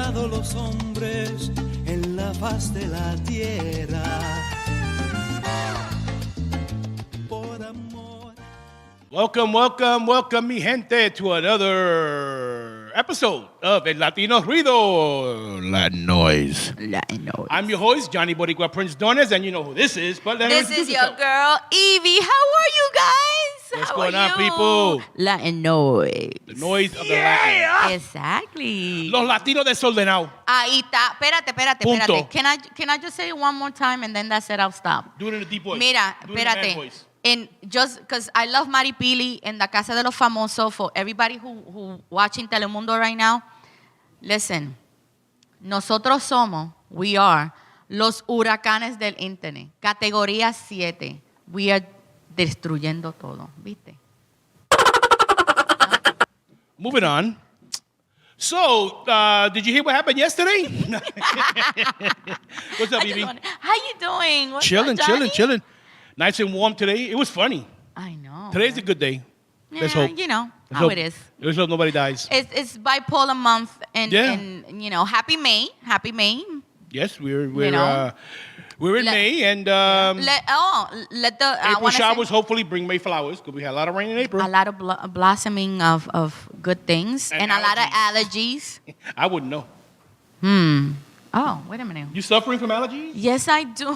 creado los hombres en la faz de la tierra. Por amor. Welcome, mi gente, to another episode of El Latino Rudio. Latin Noise. I'm your host, Johnny Boricua Prince Dones, and you know who this is. But this is your girl, Evie. How are you guys? What's going on, people? Latin Noise. The noise of the Latin. Exactly. Los Latinos desordenados. Ahí está. Espérate. Punto. Can I just say it one more time and then that's it, I'll stop. Do it in a deep voice. Mira, Do it in a man espérate. voice. And just because I love Maripili and La Casa de los Famosos, for everybody who watching Telemundo right now, listen, we are los huracanes del internet, categoría 7. We are destruyendo todo, ¿viste? Moving on. So, did you hear what happened yesterday? What's up, Evie? How you doing? What's Chilling. up, Nice and warm today. It was funny. I know. Today's a good day. Yeah, Let's hope. You know Let's how hope. it is. Let's hope nobody dies. It's bipolar month, and you know, happy May. Yes, we're You know? we're in May, and Let the April showers hopefully bring May flowers because we had a lot of rain in April. a lot of blossoming of good things and a lot of allergies. I wouldn't know. Oh, wait a minute. You suffering from allergies? Yes, I do.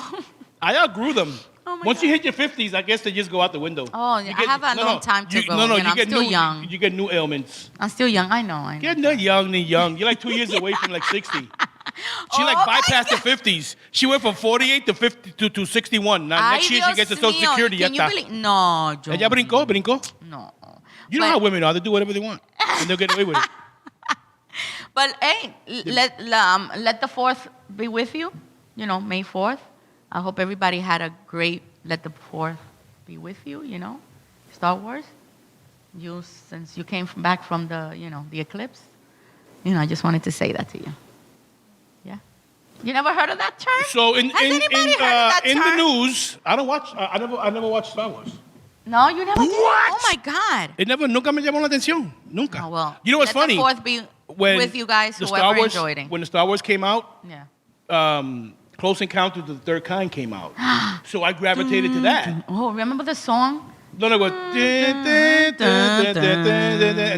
I outgrew them. Oh my Once God. you hit your 50s, I guess they just go out the window. Oh, I have a long time to go. No, You know, you get I'm still new, young. You get new ailments. I'm still young. I know. You're not young. You're like 2 years away from like 60. She like bypassed the 50s. She went from 48 to 50 to 61. Now next year she gets the Social Security. Can you believe? No, Joe. Ella brincó. No. You know how women are. They do whatever they want. And they'll get away with it. But hey, let the 4th be with you. You know, May 4th. I hope everybody had a great Let the 4th be with you, you know. Star Wars. Since you came back from the eclipse. You know, I just wanted to say that to you. Yeah. You never heard of that term? So in the term? news, I don't watch. I never watched Star Wars. No, you never did? What? Oh my God. Nunca me llamó la atención. Nunca. Oh, well, you know what's let funny? the 4th be with you guys, the whoever Star Wars, enjoyed it. When the Star Wars came out, Yeah. Close Encounters of the Third Kind came out. So I gravitated to that. Oh, remember the song? No, go. And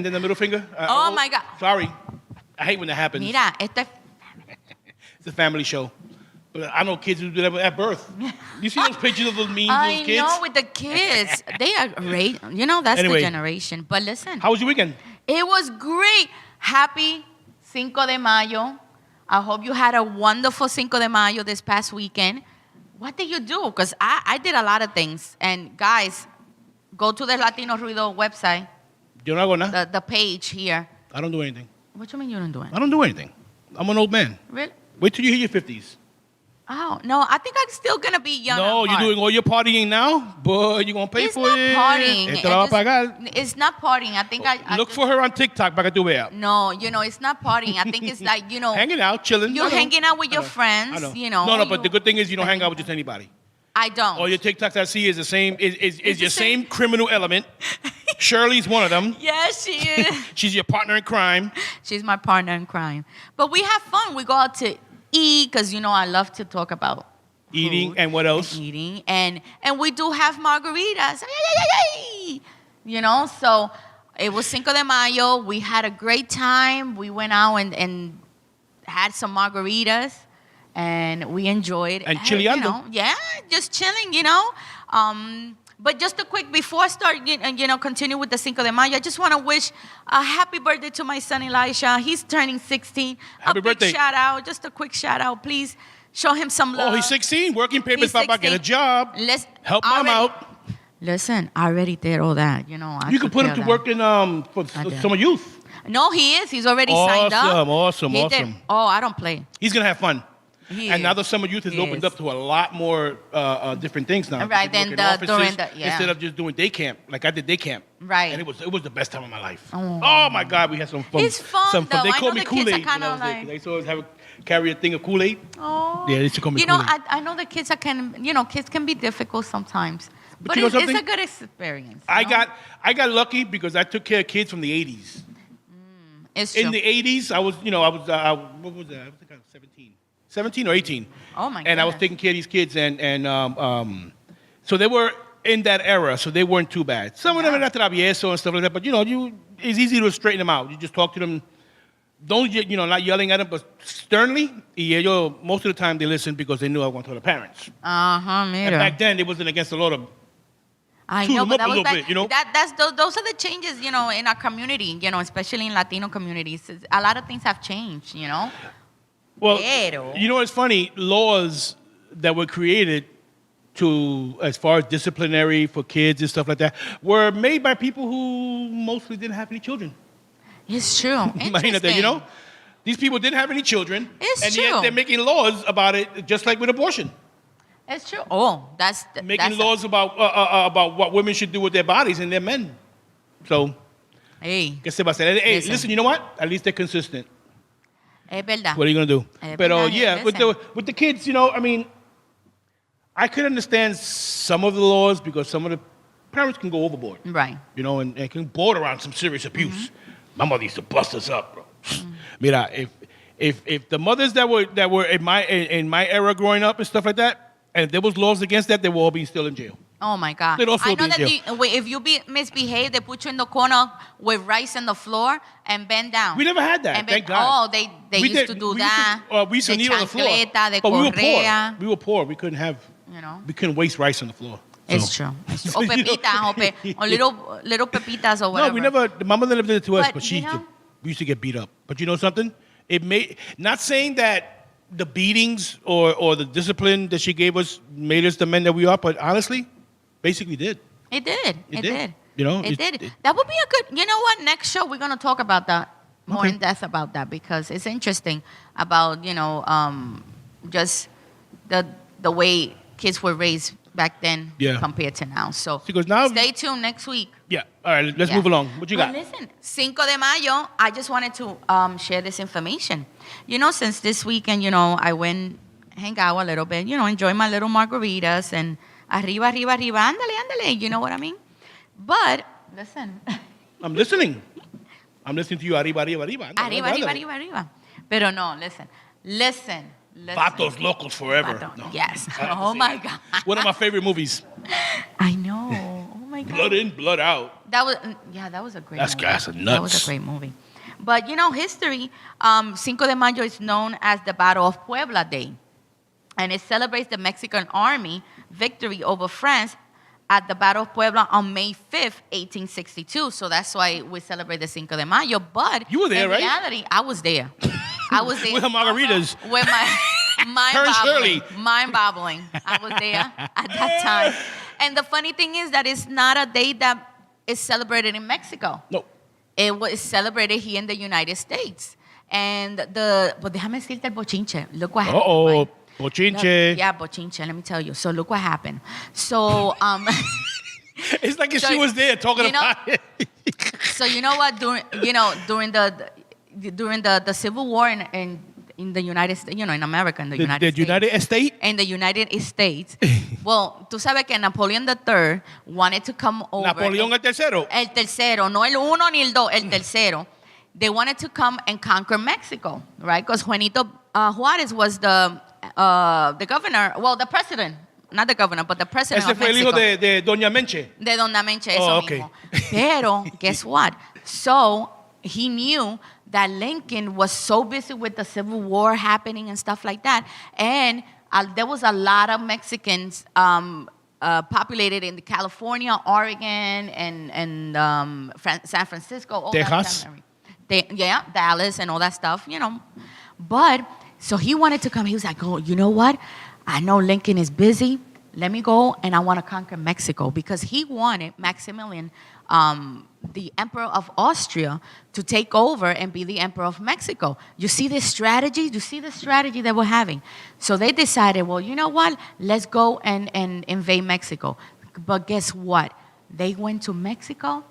then the middle finger. Oh my God. Sorry. I hate when that happens. Mira, It's a family show. But I know kids who do that at birth. You see those pictures of those memes, I those kids? know with the kids. They are great. You know, that's Anyway. the generation. But listen. How was your weekend? It was great. Happy Cinco de Mayo. I hope you had a wonderful Cinco de Mayo this past weekend. What did you do? Because I did a lot of things. And guys, go to the Latino Ruido website, Yo no hago nada. the page here. I don't do anything. What do you mean you don't do it? I don't do anything. I'm an old man. Really? Wait till you hit your 50s. Oh, no, I think I'm still going to be young. No, at you're heart. doing all your partying now, boy. You're going to pay It's for not it. partying. Te la va a pagar. It's not partying. I think I Look just- for her on TikTok para que tú veas. No, you know, it's not partying. I think it's like, you know, Hanging out, chilling. you're I know. hanging out with I your know. friends, I know. you know. No, but the good thing is you don't hang out with just anybody. I don't. All your TikToks I see is the same, is the your same. same criminal element. Shirley's one of them. Yes, she is. She's your partner in crime. She's my partner in crime. But we have fun. We go out to eat because, you know, I love to talk about Eating food and what else? eating. And we do have margaritas. You know, so it was Cinco de Mayo. We had a great time. We went out and had some margaritas. And we enjoyed. And You chileando. know, yeah, just chilling, you know. But just a quick, before I start, you know, continue with the Cinco de Mayo, I just want to wish a happy birthday to my son Elisha. He's turning 16. Happy birthday. Big shout out, just a quick shout out. Please show him some love. Oh, he's 16. Working papers, He's Papa. Get a 16. job. Let's Help mom out. Listen, I already did all that, you know. You can put him to work in for did. summer youth. No, he is. He's already signed up. Awesome. He did. Oh, I don't play. He's going to have fun. He And is. now the summer youth has He opened is. up to a lot more different things now. Right, You can then work in during offices the- yeah. instead of just doing day camp, like I did day camp. Right. And it was the best time of my life. Oh. Oh my God, we had some fun. It's fun, Some fun. though. They I called know me the kids are Kool-Aid. kinda when I was there, like- 'cause they used to always carry a thing of Kool-Aid. Oh. Yeah, they used to call me You know, Kool-Aid. I know the kids kids can be difficult sometimes. But you know it's a something? good experience. I you know? got lucky because I took care of kids from the 80s. It's true. In the 80s, I was, what was that? I think I was 17 or 18. Oh, my And I was goodness. taking care of these kids, and so they were in that era, so they weren't too bad. Some of them Yeah. are travieso and stuff like that, but it's easy to straighten them out. You just talk to them, not yelling at them, but sternly. Y ellos, most of the time, they listened because they knew I wanted to tell the parents. And Mira. back then, it wasn't against the law to I tune know, them but up that a was little back, bit, you know? those are the changes, in our community, especially in Latino communities. A lot of things have changed, Well, Pero- you know what's funny? Laws that were created as far as disciplinary for kids and stuff like that, were made by people who mostly didn't have any children. It's true. Imagínate, Interesting. These people didn't have any children. It's and true. yet they're making laws about it, just like with abortion. It's true. Oh, Making laws about what women should do with their bodies and their men. So, Hey, ¿qué se va a hacer? Hey, Listen. listen, you know what? At least they're consistent. es verdad. What are you going to do? Es But verdad, yeah, listen. with the kids, I could understand some of the laws because some of the parents can go overboard. Right. And can border on some serious abuse. My mother used to bust us up, bro. Mira, if the mothers that were in my era growing up and stuff like that, and if there was laws against that, they would all be still in jail. Oh my God! They'd also I know be in that if you misbehave, they put you in the corner with rice on the floor and bend down. We never had that, And thank bend- God. Oh, they used to do that. We used to De kneel on the floor. chancleta, de But we were poor. correa. We were poor. We couldn't have. We couldn't waste rice on the floor. It's So- true. It's true. Or pepitas, or little pepitas, or whatever. No, we never. My mother never did it to us, But, but you know- we used to get beat up. But you know something? Not saying that the beatings or the discipline that she gave us made us the men that we are, but honestly, basically did. It did. It It did. did. It did. That would be a good. You know what? Next show we're gonna talk about that more Okay. in depth about that because it's interesting about just the way kids were raised back then compared to now. So Because now- stay tuned next week. Yeah. All right. Let's Yeah. move along. What you But got? listen, 5 de Mayo, I just wanted to share this information. Since this weekend, I went hang out a little bit, enjoy my little margaritas and arriba, ándale, you know what I mean? But, listen. I'm listening. I'm listening to you. Arriba. Arriba. Pero no, listen. Vatos Locos Forever. Vato- No. Yes. I have to Oh see my it. God. One of my favorite movies. I know. Oh my God. Blood in, blood out. That was a great That's movie. gas and That nuts. was a great movie. But history, 5 de Mayo is known as the Battle of Puebla Day. And it celebrates the Mexican army victory over France at the Battle of Puebla on May 5th, 1862. So that's why we celebrate the 5 de Mayo. But You were there, in right? reality, I was there. I was there. With the margaritas. With my Her and Shirley. mind boggling. I was there at that time. And the funny thing is that it's not a day that is celebrated in Mexico. No. It was celebrated here in the United States. And but déjame decirte el bochinche. Look what happened. Uh-oh. right? Bochinche. Yeah, bochinche. Let me tell you. So look what happened. So It's like if So, she was there talking you know- about it. so you know what? During the Civil War in the United States, in America, in the United The States. United States? In the United States. Well, tú sabes que Napoleon III wanted to come over. Napoleón el tercero. El tercero, no el uno ni el dos, el tercero. They wanted to come and conquer Mexico, right? Because Juanito Juárez was the governor, well, the president, not the governor, but the president Ese of fue el Mexico. hijo de Doña Menche. De Dona Menche, eso Oh, okay. mismo. Pero, guess what? So, he knew that Lincoln was so busy with the Civil War happening and stuff like that. And there was a lot of Mexicans populated in California, Oregon, and San Francisco. All Texas. That Dallas and all that stuff, But, so he wanted to come. He was like, oh, you know what? I know Lincoln is busy. Let me go and I want to conquer Mexico because he wanted Maximilian, the emperor of Austria, to take over and be the emperor of Mexico. You see this strategy? You see the strategy that we're having? So they decided, well, you know what? Let's go and invade Mexico. But guess what? They went to Mexico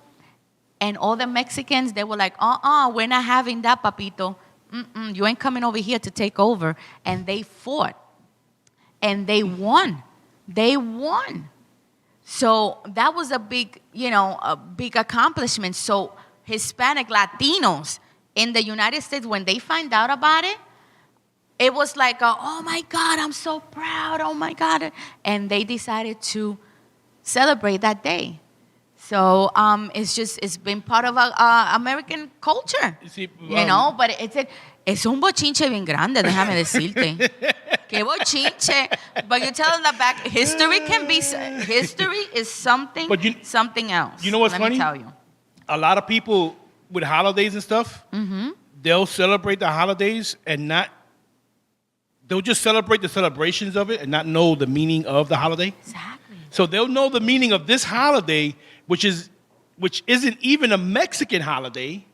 and all the Mexicans, they were like, we're not having that, papito. You ain't coming over here to take over. And they fought. And they won. They won. So that was a big accomplishment. So Hispanic Latinos in the United States, when they find out about it, it was like, oh my God, I'm so proud. Oh my God. And they decided to celebrate that day. So it's been part of American culture. See, you know, but es un bochinche bien grande, déjame decirte. Qué bochinche. But you tell them that back, history is something, something else. You know what's Let funny? me tell you. A lot of people with holidays and stuff, they'll celebrate the holidays and they'll just celebrate the celebrations of it and not know the meaning of the holiday. Exactly. So they'll know the meaning of this holiday, which isn't even a Mexican holiday,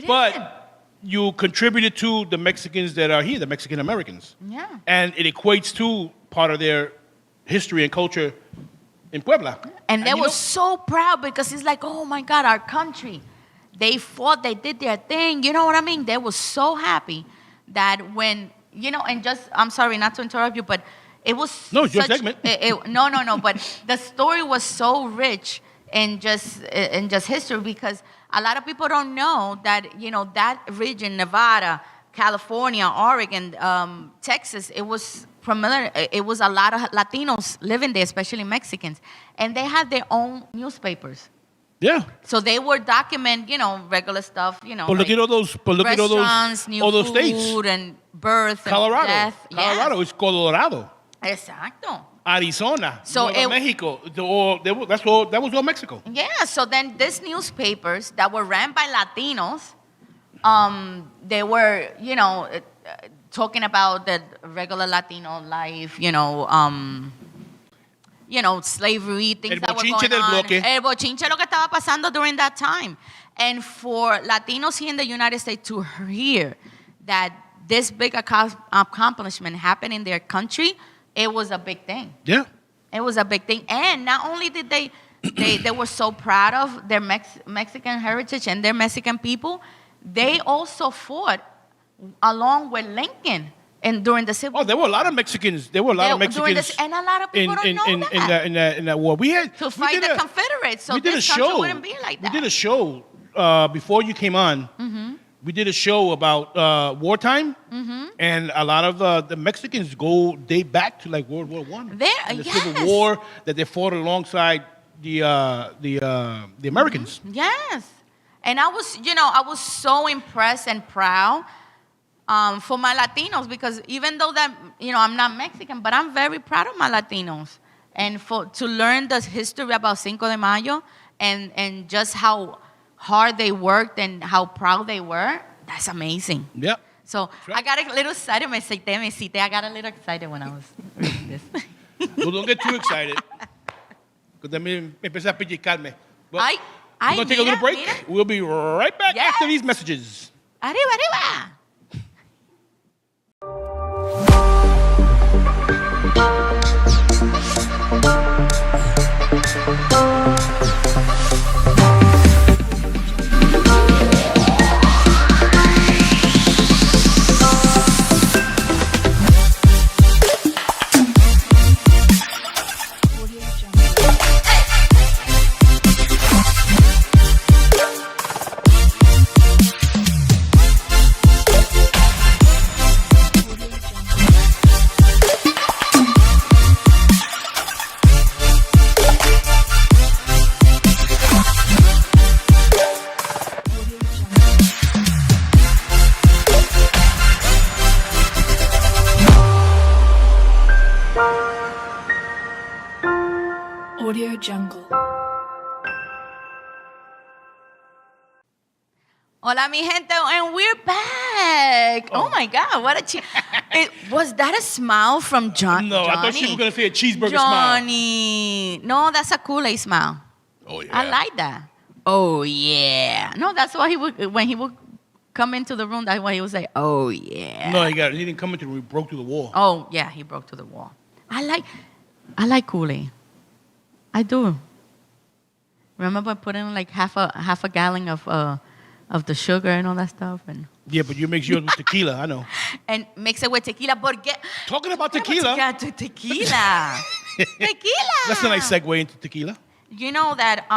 but you contributed to the Mexicans that are here, the Mexican Americans. Yeah. And it equates to part of their history and culture in Puebla. And they were so proud because it's like, oh my God, our country. They fought, they did their thing. You know what I mean? They were so happy that when, and just, I'm sorry not to interrupt you, but it was No, it's your segment. No. But the story was so rich in just history because a lot of people don't know that, that region, Nevada, California, Oregon, Texas, it was a lot of Latinos living there, especially Mexicans. And they had their own newspapers. Yeah. So they would document, regular stuff, But look at all those, restaurants, new all those food states. And birth Colorado. and death. Colorado is Colorado. Exacto. Arizona. So Nuevo Mexico. That was all Mexico. Yeah. So then these newspapers that were ran by Latinos, they were, talking about the regular Latino life, slavery, things that were going on. El bochinche lo que estaba pasando during that time. And for Latinos here in the United States to hear that this big accomplishment happened in their country, it was a big thing. Yeah. It was a big thing. And not only did they were so proud of their Mexican heritage and their Mexican people, they also fought along with Lincoln. And during the Civil War. There were a lot of Mexicans. There were a lot of Mexicans. And a lot of people don't know that. In that war. To fight the Confederates. So this country wouldn't be like that. We did a show before you came on. Mm-hmm. We did a show about wartime. Mm-hmm. And a lot of the Mexicans date back to like World War I. The Civil War that they fought alongside the Americans. Mm-hmm. Yes. And I was so impressed and proud for my Latinos, because even though that, I'm not Mexican, but I'm very proud of my Latinos. And to learn the history about Cinco de Mayo and just how hard they worked and how proud they were, that's amazing. Yeah. So right. I got a little excited. I got a little excited when I was reading this. Well, don't get too excited. Because then me empecé a pellizcarme. We're going to take a little break. Mira. We'll be right back after these messages. Arriba, arriba. Audio Jungle. Hola, mi gente, and we're back. Oh my God, what was that a smile from Johnny? No, I thought she was going to say a cheeseburger Johnny. smile. No, that's a Kool-Aid smile. Oh, yeah. I like that. Oh, yeah. No, that's why when he would come into the room, that's why he would say, oh, yeah. No, he didn't come into the room, he broke through the wall. Oh, yeah, he broke through the wall. I like Kool-Aid. I do. Remember I put in like half a gallon of the sugar and all that stuff, and yeah, but you mix yours with tequila, I know. And mix it with tequila. Talking about tequila. Tequila. Tequila. That's a nice segue into tequila. You know that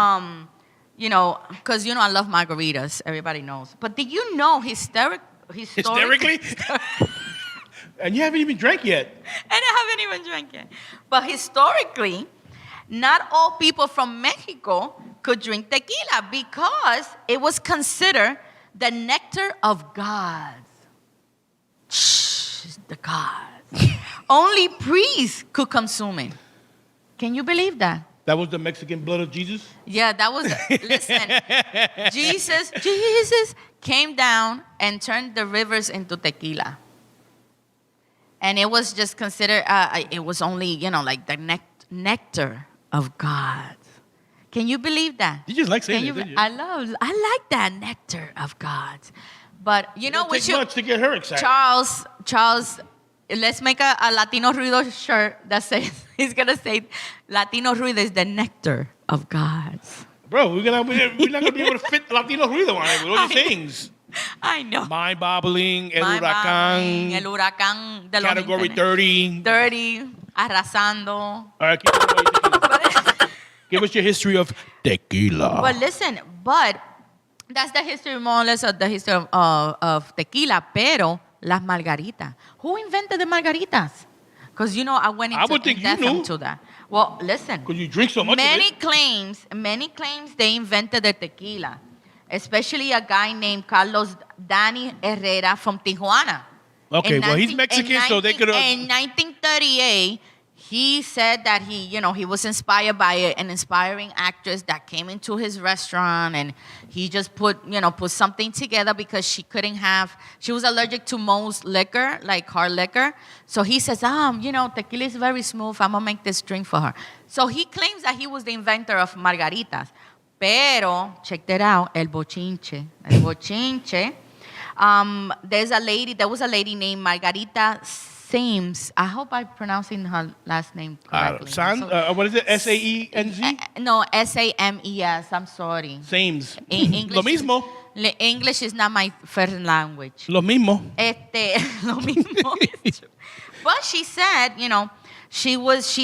you know, because, you know, I love margaritas. Everybody knows. But did you know Hysterically? And you haven't even drank yet. And I haven't even drank yet. But historically, not all people from Mexico could drink tequila because it was considered the nectar of gods. The gods. Only priests could consume it. Can you believe that? That was the Mexican blood of Jesus? Yeah, that was, listen, Jesus came down and turned the rivers into tequila. And it was just considered, it was only, you know, like the nectar of gods. Can you believe that? You just like saying it, didn't you? I like that nectar of gods. But you know what? It takes much to get her excited. Charles, let's make a Latino Rudio shirt that says, he's going to say, Latino Rudio is the nectar of gods. Bro, we're not going to be able to fit Latino Ruido on it with all these things. I know. Mind-boggling, el huracán, de los category 30. 30, arrasando. All right, give us your history of tequila. But listen, that's the history, more or less, of the history of tequila, pero las margaritas. Who invented the margaritas? Because, you know, I went into that. Well, listen. Because you drink so much of it. Many claims they invented the tequila. Especially a guy named Carlos Dani Herrera from Tijuana. Okay, well, he's Mexican, so they could have... In 1938, he said that he was inspired by an inspiring actress that came into his restaurant, and he just put something together because she was allergic to most liquor, like hard liquor. So he says, tequila is very smooth. I'm going to make this drink for her. So he claims that he was the inventor of margaritas. Pero, check that out, el bochinche. There was a lady named Margarita Sames. I hope I'm pronouncing her last name correctly. What is it? S-A-E-N-Z? No, S-A-M-E-S. I'm sorry. Sames. English, Lo mismo. English is not my first language. Lo mismo. Lo mismo. But she said, she was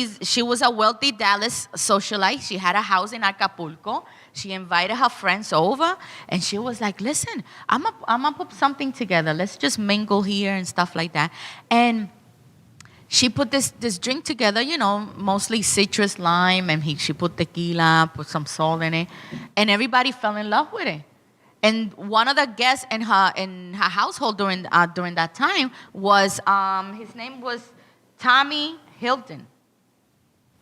a wealthy Dallas socialite. She had a house in Acapulco. She invited her friends over, and she was like, listen, I'm gonna put something together. Let's just mingle here and stuff like that. And she put this drink together, mostly citrus lime, and she put tequila, put some salt in it, and everybody fell in love with it. And one of the guests in her household during that time was, his name was Tommy Hilton.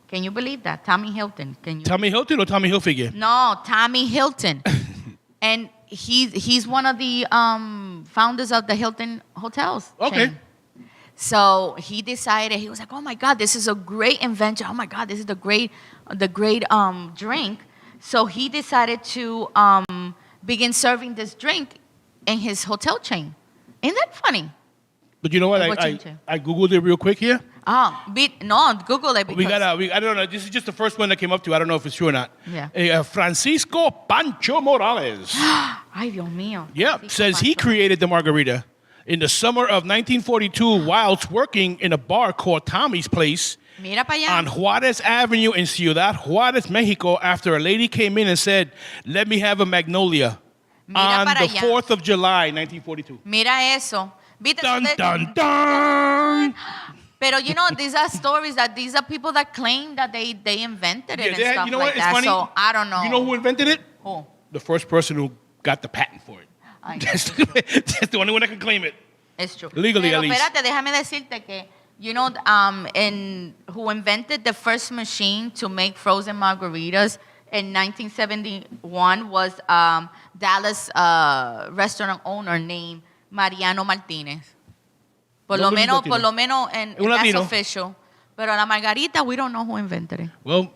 Can you believe that? Tommy Hilton. Tommy Hilton or Tommy Hilfiger? No, Tommy Hilton. And he's one of the founders of the Hilton Hotels. Okay. Chain. So he decided, he was like, oh my God, this is a great invention. Oh my God, this is the great drink. So he decided to begin serving this drink in his hotel chain. Isn't that funny? But you know what? I Googled it real quick here. No, Google it. I don't know. This is just the first one that came up to. I don't know if it's true or not. Yeah. Francisco Pancho Morales. Ay, Dios mío. Yeah, says he created the margarita in the summer of 1942 whilst working in a bar called Tommy's Place Mira pa allá. on Juarez Avenue in Ciudad Juarez, Mexico, after a lady came in and said, let me have a magnolia on the 4th of July, 1942. Mira eso. Dun, dun, dun. Pero these are stories that these are people that claim that they invented it and stuff you know like what? It's that. funny. So I don't know. You know who invented it? Who? The first person who got the patent for it. That's the only one that can claim it. It's true. Legally, Pero at least. espérate, déjame decirte que, who invented the first machine to make frozen margaritas in 1971 was Dallas restaurant owner named Mariano Martinez. Por lo menos, and that's official. Pero la margarita, we don't know who invented it. Well,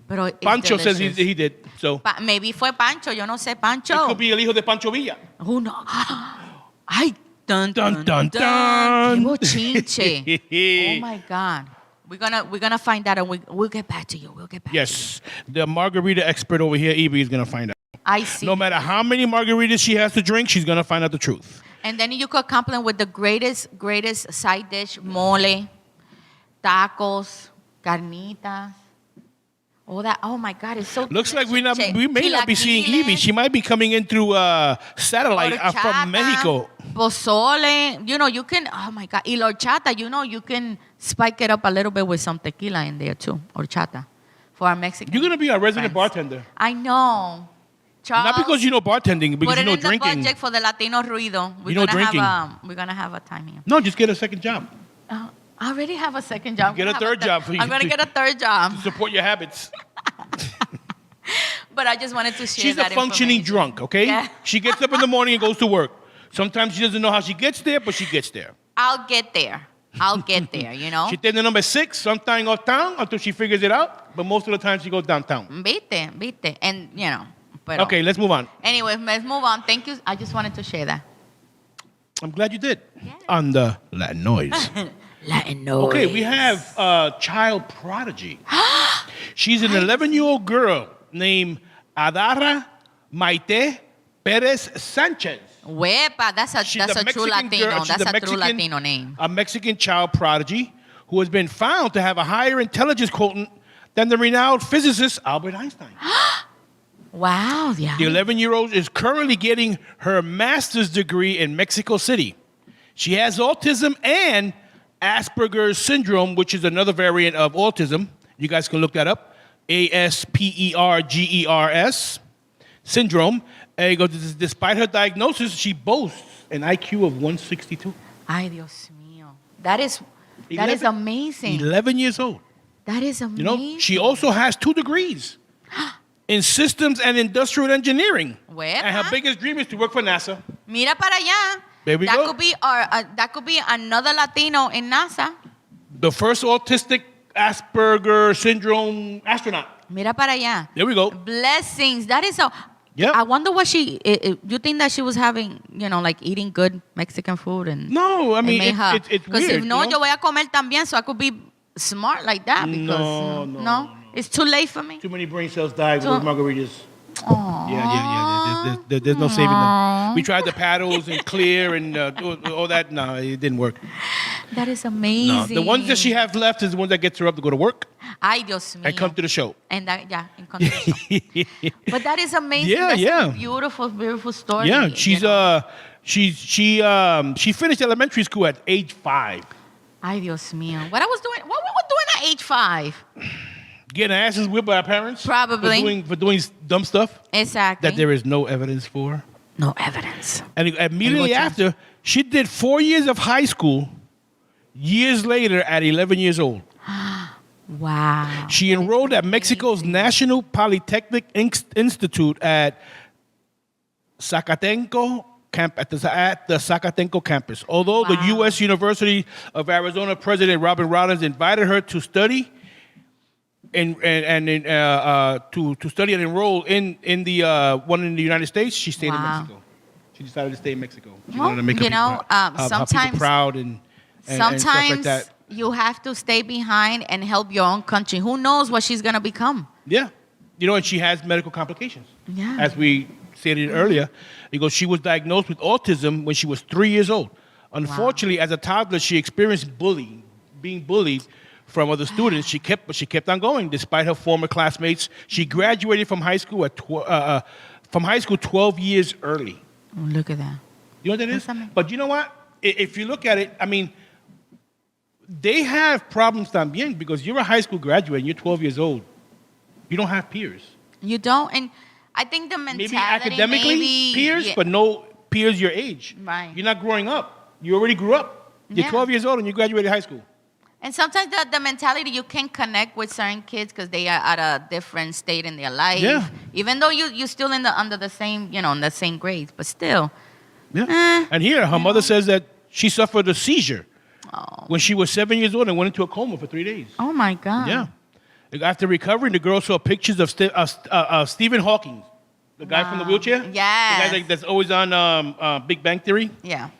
Pero Pancho says he did. So maybe fue Pancho, yo no sé, Pancho. it could be el hijo de Pancho Villa. Who knows? Ay, dun, dun, dun, dun. Qué bochinche. Oh my God. We're gonna find out, and we'll get back to you. Yes, the margarita expert over here, Evie, is gonna find out. I see. No matter how many margaritas she has to drink, she's gonna find out the truth. And then you could compliment with the greatest side dish, mole, tacos, carnitas. Oh my God, it's so. Looks like we may not be seeing Evie. She might be coming in through satellite from Mexico. Pozole, you can. Oh my God, y la horchata, you can spike it up a little bit with some tequila in there too. Horchata for our Mexican. You're gonna be our resident friends. bartender. I know. Charles, not because you know bartending, because you know drinking. Put it in the budget for the Latino Ruido. We're gonna have a time here. No, just get a second job. I already have a second job. Get a third job. I'm gonna get a third job. To support your habits. But I just wanted to share She's that a functioning drunk, okay? Yeah. She gets up in the morning and goes to work. Sometimes she doesn't know how she gets there, but she gets there. I'll get there. She takes the number 6, sometime uptown, until she figures it out. But most of the time, she goes downtown. Viste. And, But, okay, let's move on. Anyway, let's move on. Thank you. I just wanted to share that. I'm glad you did. Yeah. On the Latin Noise. Latin Noise. Okay, we have a child prodigy. She's an 11-year-old girl named Adara Maite Perez Sanchez. Wepa, that's a true Latino. That's a true Latino name. A Mexican child prodigy who has been found to have a higher intelligence quotient than the renowned physicist Albert Einstein. Wow, yeah. The 11-year-old is currently getting her master's degree in Mexico City. She has autism and Asperger's syndrome, which is another variant of autism. You guys can look that up. Aspergers syndrome. And despite her diagnosis, she boasts an IQ of 162. Ay, Dios mío. That is amazing. 11 years old. That is amazing. She also has 2 degrees in systems and industrial engineering. Wepa. And her biggest dream is to work for NASA. Mira para allá. There we go. That could be another Latino in NASA. The first autistic Asperger syndrome astronaut. Mira para allá. There we go. Blessings. That is so. Yep. I wonder what you think that she was having, like eating good Mexican food and. No, I mean, it's weird. Because if no, yo voy a comer también, so I could be smart like that. Because, no. It's too late for me. Too many brain cells died with those margaritas. Aww. Yeah. There's no saving them. We tried the paddles and clear and all that. No, it didn't work. That is amazing. No, the ones that she has left is the ones that gets her up to go to work. Ay, Dios mío. And come to the show. And come to the show. But that is amazing. That's a beautiful story. Yeah, she finished elementary school at age 5. Ay, Dios mío. What we were doing at age 5? Getting asses whipped by our parents. Probably. For doing dumb stuff. Exactly. That there is no evidence for. No evidence. And immediately after, she did 4 years of high school. Years later, at 11 years old. Wow. She enrolled at Mexico's National Polytechnic Institute at Zacatenco at the Zacatenco campus. Although the U.S. University of Arizona President Robin Rollins invited her to study to study and enroll in the one in the United States, she stayed in Mexico. She decided to stay in Mexico. She wanted to make people proud and sometimes stuff like that. You have to stay behind and help your own country. Who knows what she's going to become? Yeah. And she has medical complications. Yeah. As we stated earlier, she was diagnosed with autism when she was 3 years old. Unfortunately, as a toddler, she experienced being bullied from other students. She kept on going despite her former classmates. She graduated from high school 12 years early. Oh, look at that. You know what that is? But you know what? If you look at it, I mean, they have problems también because you're a high school graduate and you're 12 years old. You don't have peers. You don't, and I think the mentality maybe academically peers, but no peers your age. Right. You're not growing up. You already grew up. You're 12 years old and you graduated high school. And sometimes the mentality, you can connect with certain kids because they are at a different state in their life. Yeah. Even though you're still under the same, in the same grades, but still. Yeah. And here, her mother says that she suffered a seizure when she was 7 years old and went into a coma for 3 days. Oh, my God. Yeah. After recovering, the girl saw pictures of Stephen Hawking, the guy from the wheelchair. Yes. The guy that's always on Big Bang Theory. Yeah.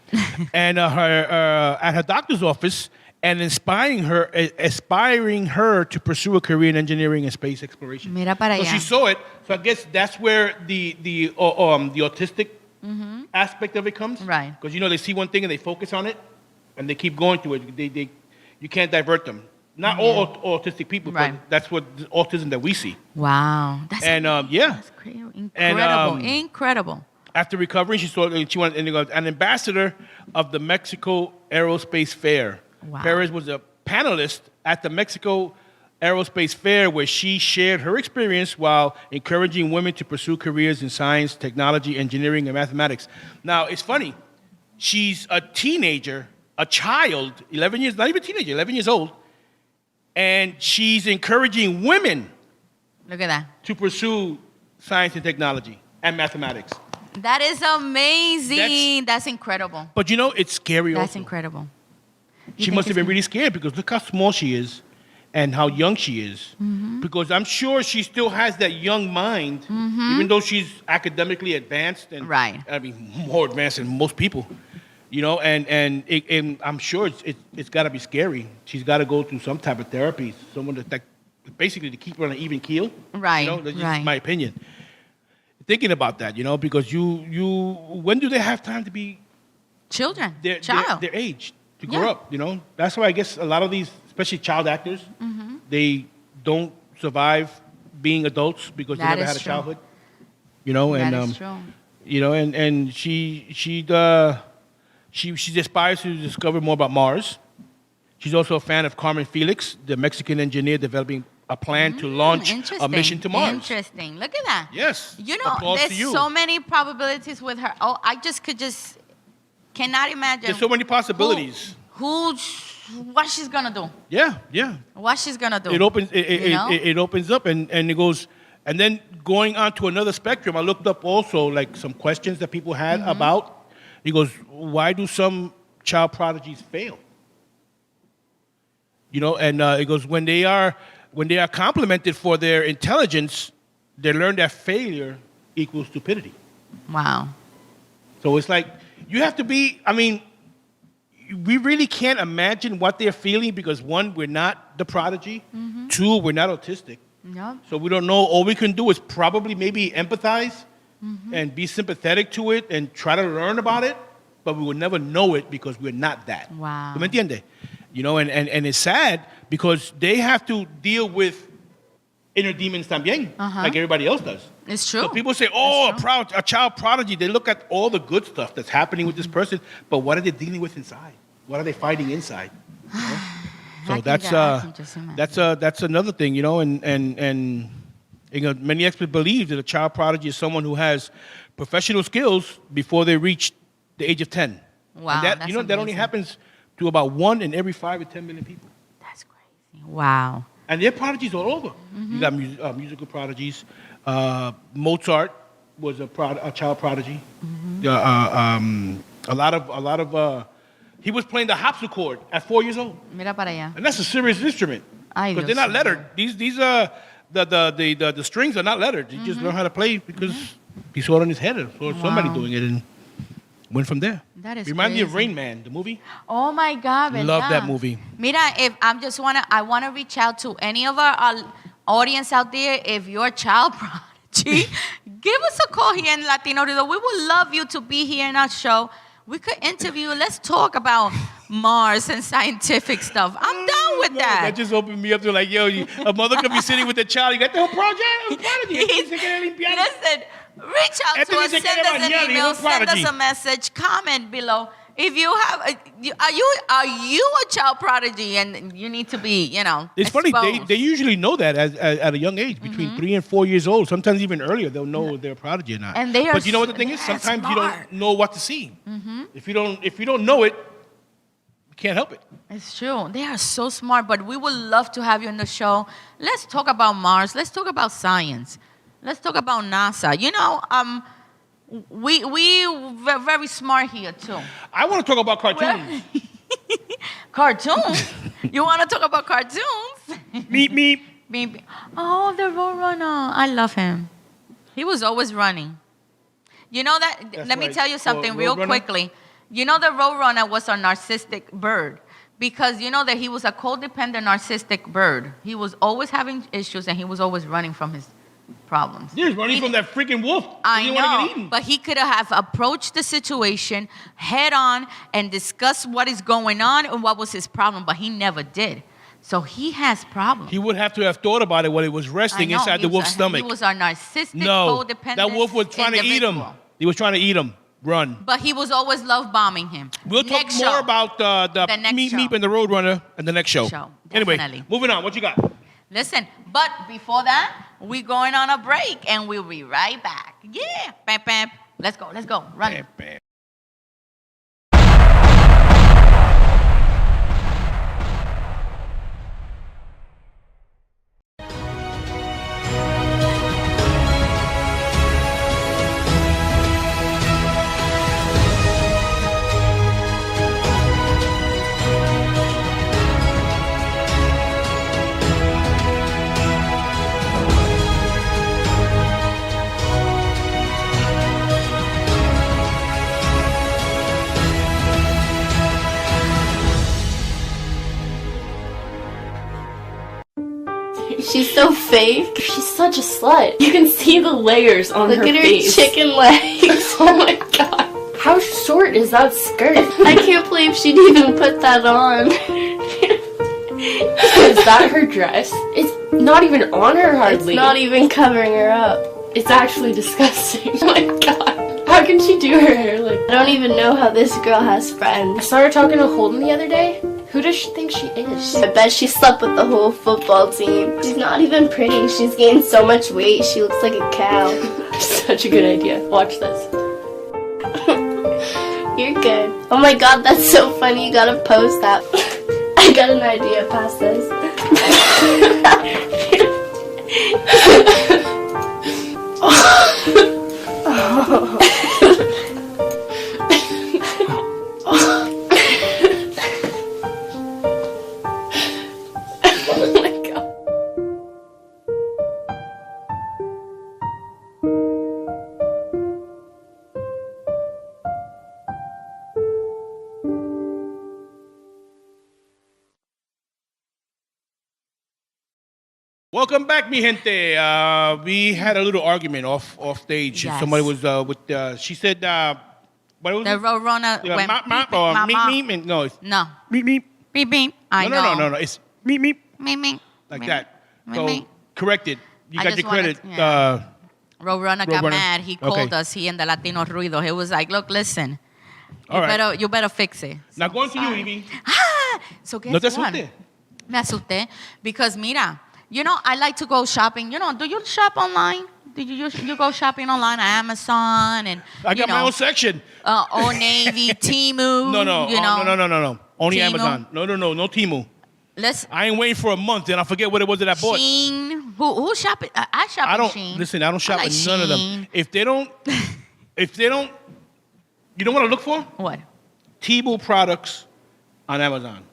And at her doctor's office, and inspiring her to pursue a career in engineering and space exploration. Mira para allá. So she saw it. So I guess that's where the autistic aspect of it comes. Right. Because they see one thing and they focus on it, and they keep going to it. You can't divert them. Not all autistic people, Right. but that's what the autism that we see. Wow. Yeah. That's crazy. Incredible. And, Incredible. After recovering, she wanted and goes, an ambassador of the Mexico Aerospace Fair. Wow. Perez was a panelist at the Mexico Aerospace Fair where she shared her experience while encouraging women to pursue careers in science, technology, engineering, and mathematics. Now, it's funny. She's a teenager, a child, 11 years, not even a teenager, 11 years old, and she's encouraging women Look at that. to pursue science and technology and mathematics. That is amazing. That's incredible. But it's scary That's also. incredible. She must have been really scared because look how small she is and how young she is. Mm-hmm. Because I'm sure she still has that young mind, even though she's academically advanced and Right. I mean more advanced than most people. And I'm sure it's got to be scary. She's got to go through some type of therapy, someone that basically to keep her on an even keel. Right, That's just right. my opinion. Thinking about that, because you when do they have time to be Children. their Child. age to Yeah. grow up? That's why I guess a lot of these, especially child actors, they don't survive being adults because That they never is had a true. childhood. That And is true. and she aspires to discover more about Mars. She's also a fan of Carmen Felix, the Mexican engineer developing a plan to launch a mission to Mars. Interesting. Look at that. Yes. You know, Applause to there's you. so many probabilities with her. Oh, I cannot imagine. There's so many possibilities. What she's gonna do? Yeah. What she's gonna do? It opens You know? it opens up and it goes, and then going on to another spectrum. I looked up also like some questions that people had about. He goes, why do some child prodigies fail? And it goes, when they are complimented for their intelligence, they learn that failure equals stupidity. Wow. So it's like you have to be. I mean, we really can't imagine what they're feeling because one, we're not the prodigy. Two, we're not autistic. No. So we don't know. All we can do is probably maybe empathize and be sympathetic to it and try to learn about it, but we will never know it because we're not that. Wow. ¿Tú me entiendes? And it's sad because they have to deal with inner demons también, like everybody else does. It's true. So people say, oh, a child prodigy. They look at all the good stuff that's happening with this person, but what are they dealing with inside? What are they fighting inside? So I can just imagine. that's another thing, and many experts believe that a child prodigy is someone who has professional skills before they reach the age of 10. Wow, And that that's that only amazing. happens to about 1 in every 5 or 10 million people. That's crazy. Wow. And there are prodigies all over. You got musical prodigies. Mozart was a child prodigy. A lot of he was playing the harpsichord at 4 years old, Mira para allá. and that's a serious instrument Ay, because Dios they're not mío. lettered. These are the strings are not lettered. You just learn how to play because he saw it on his head or saw somebody Wow. doing it and went from there. That is Reminds me of crazy. Rain Man, the movie. Oh my God, ¿verdad? Love that movie. Mira, I wanna reach out to any of our audience out there. If you're a child prodigy, give us a call here in Latino Rudio. We would love you to be here in our show. We could interview. Let's talk about Mars and scientific stuff. I'm down with that. That just opened me up to like, a mother could be sitting with the child. You got the whole project. Listen, reach out to Anthony us, se send quiere us an bañar, email, hijo send us prodigy. a message, comment below. If you have, are you a child prodigy and you need to be, It's funny. exposed? They usually know that at a young age, between 3 and 4 years old. Sometimes even earlier, they'll know they're a prodigy or not. And they are But you know what the thing is? they're Sometimes you smart. don't know what to see. If you don't know it, you can't help it. It's true. They are so smart, but we would love to have you on the show. Let's talk about Mars. Let's talk about science. Let's talk about NASA. We're very smart here too. I want to talk about cartoons. Cartoons? You want to talk about cartoons? Meep meep. Maybe. Oh, the Roadrunner. I love him. He was always running. You know that? That's Let me right. tell you something Oh, real Roadrunner? quickly. You know the Roadrunner was a narcissistic bird because you know that he was a codependent narcissistic bird. He was always having issues and he was always running from his problems. He's running from that freaking wolf. He I didn't want to get know, eaten. but he could have approached the situation head on and discussed what is going on and what was his problem, but he never did. So he has problems. He would have to have thought about it while he was resting inside the wolf's stomach. He was a narcissistic, No, codependent that wolf was trying to eat him. individual. He was trying to eat him. Run. But he was always love bombing him. We'll talk more about the next Meep show. Meep and the Roadrunner in the next show. Anyway, Definitely. moving on. What you got? Listen, but before that, we're going on a break, and we'll be right back. Yeah. Bam, bam. Let's go. Run. Bam, bam. She's so fake. She's such a slut. You can see the layers on her face. Look at her chicken legs. Oh my god. How short is that skirt? I can't believe she'd even put that on. Is that her dress? It's not even on her hardly. It's not even covering her up. It's actually disgusting. Oh my god. How can she do her hair like that? I don't even know how this girl has friends. I saw her talking to Holden the other day. Who does she think she is? I bet she slept with the whole football team. She's not even pretty. She's gained so much weight. She looks like a cow. Such a good idea. Watch this. You're good. Oh my god, that's so funny. You gotta post that. I got an idea past this. Welcome back, mi gente. We had a little argument off stage. Yes. Somebody was she said, what was The it? Roadrunner went Mop, mop, beep, or mop, meep, mop. meep, and no, it's No. meep, meep. Beep, beep. I know. No. It's meep, meep, Meep, meep. like Meep, that. meep, So, meep. corrected. You I got just your credit. wanted- yeah. Roadrunner got Roadrunner. mad. He called Okay. us, he and the Latino Rudio. He was like, look, listen. All right. You better fix it. Now, going to you, Sorry. Evie. So guess No te what? asustes. Me asusté. Because mira, I like to go shopping. Do you shop online? Do you go shopping online on Amazon and I got my own section. Old Navy, Temu? No. No. Only Temu? Amazon. No Temu. I ain't waiting for a month and I forget what it was that I bought. Shein. Who shop it? I shop I in don't Shein. listen. I don't shop like with none of them. Shein. If they don't, you know what I look for? What? Temu products on Amazon.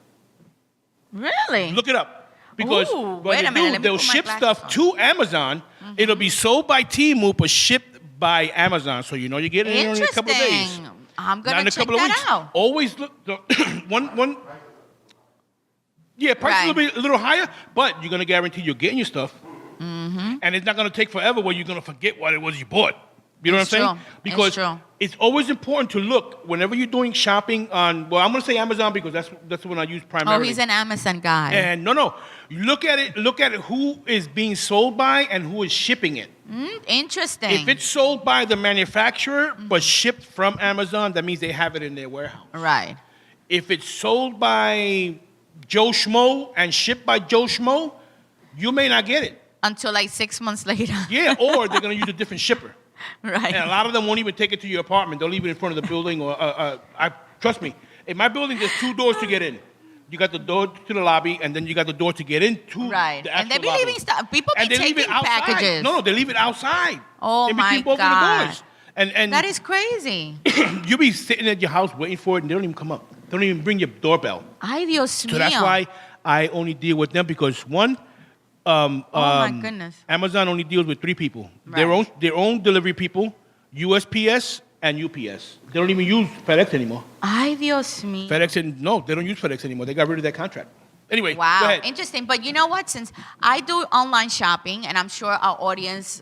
Really? Look it up. Because Ooh, what wait they a minute, let me they'll put my ship glasses stuff on. to Amazon. It'll be sold by Temu, but shipped by Amazon. So you get it in only a couple of days. Interesting. I'm Not gonna in a check couple of that weeks. out. Always look one. Yeah, price will be a little higher, but you're gonna guarantee you're getting your stuff, and it's not gonna take forever where you're gonna forget what it was you bought. You know It's what I'm saying? true. It's Because true. it's always important to look whenever you're doing shopping on. Well, I'm gonna say Amazon because that's the one I use Oh, primarily. he's an Amazon guy. And no, look at it. Look at who is being sold by and who is shipping it. Interesting. If it's sold by the manufacturer but shipped from Amazon, that means they have it in their warehouse. Right. If it's sold by Joe Schmo and shipped by Joe Schmo, you may not get it. Until like 6 months later. Yeah, or they're gonna use a different shipper. Right. And a lot of them won't even take it to your apartment. They'll leave it in front of the building. Or trust me, in my building, there's 2 doors to get in. You got the door to the lobby, and then you got the door to get into Right. the And they actual be lobby. leaving stuff. People be And they leave taking it outside. packages. No, they leave it outside. Oh, in my between both of the God. doors. And That is crazy. you be sitting at your house waiting for it, and they don't even come up. They don't even bring your doorbell. Ay, Dios mío. So that's why I only deal with them because one, Oh, my goodness. Amazon only deals with 3 people. Right. Their own delivery people, USPS and UPS. They don't even use FedEx anymore. Ay, Dios mío. They don't use FedEx anymore. They got rid of that contract. Anyway, go Wow, ahead. interesting. But you know what? Since I do online shopping, and I'm sure our audience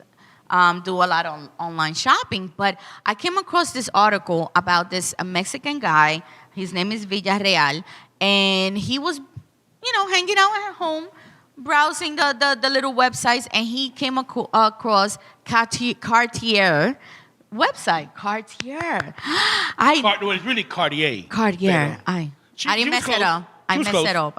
do a lot of online shopping, but I came across this article about this Mexican guy. His name is Villarreal, and he was, hanging out at home, browsing the little websites, and he came across Cartier website. Cartier. Well, it's really Cartier. Cartier. I didn't mess it up. I